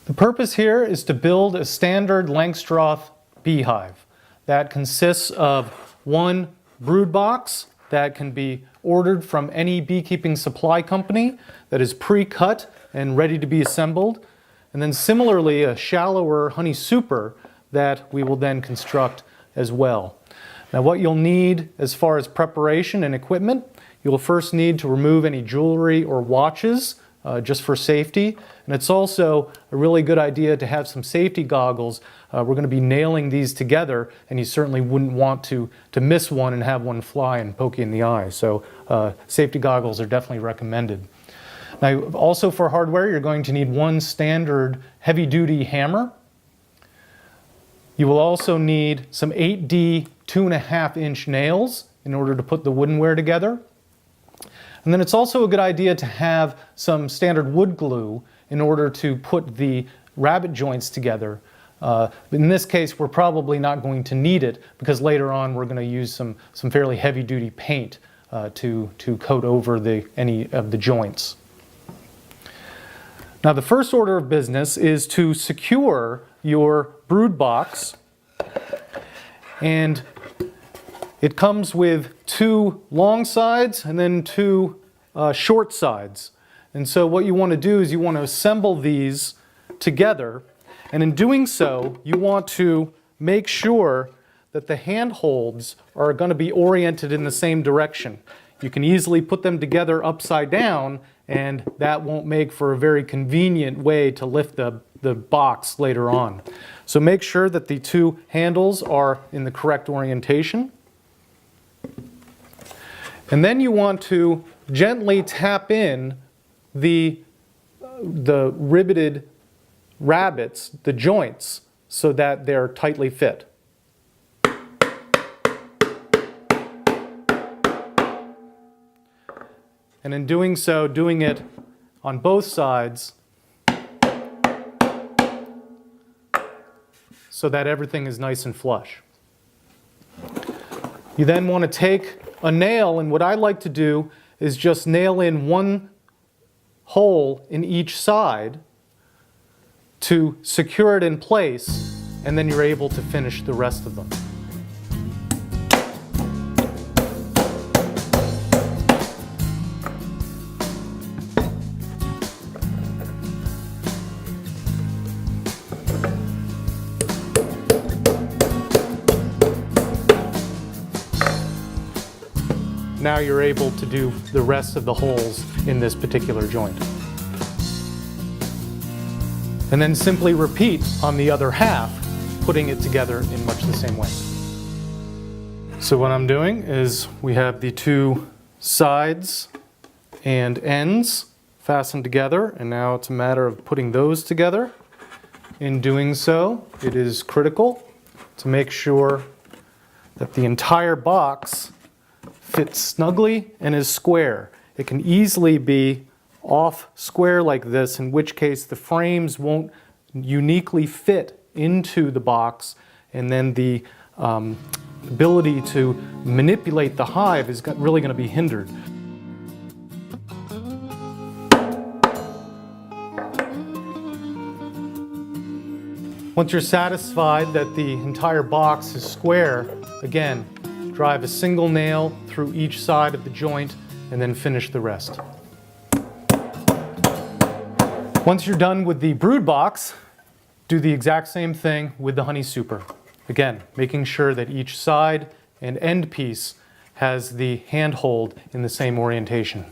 The purpose here is to build a standard Langstroth beehive that consists of one brood box that can be ordered from any beekeeping supply company that is pre-cut and ready to be assembled, and then similarly a shallower honey super that we will then construct as well. Now what you'll need as far as preparation and equipment, you'll first need to remove any jewelry or watches just for safety. And it's also a really good idea to have some safety goggles. We're going to be nailing these together, and you certainly wouldn't want to miss one and have one fly and poke you in the eye. So safety goggles are definitely recommended. Now also for hardware, you're going to need one standard heavy-duty hammer. You will also need some 8D 2.5-inch nails in order to put the woodenware together. And then it's also a good idea to have some standard wood glue in order to put the rabbet joints together. In this case, we're probably not going to need it because later on we're going to use some fairly heavy-duty paint to coat over any of the joints. Now the first order of business is to secure your brood box, and it comes with two long sides and then two short sides. And so what you want to do is you want to assemble these together, and in doing so you want to make sure that the handholds are going to be oriented in the same direction. You can easily put them together upside down, and that won't make for a very convenient way to lift the box later on. So make sure that the two handles are in the correct orientation. And then you want to gently tap in the riveted rabbets, the joints, so that they're tightly fit. And in doing so, doing it on both sides so that everything is nice and flush. You then want to take a nail, and what I like to do is just nail in one hole in each side to secure it in place, and then you're able to finish the rest of them. Now you're able to do the rest of the holes in this particular joint. And then simply repeat on the other half, putting it together in much the same way. So what I'm doing is we have the two sides and ends fastened together, and now it's a matter of putting those together. In doing so, it is critical to make sure that the entire box fits snugly and is square. It can easily be off square like this, in which case the frames won't uniquely fit into the box, and then the ability to manipulate the hive is really going to be hindered. Once you're satisfied that the entire box is square, again, drive a single nail through each side of the joint and then finish the rest. Once you're done with the brood box, do the exact same thing with the honey super. Again, making sure that each side and end piece has the handhold in the same orientation.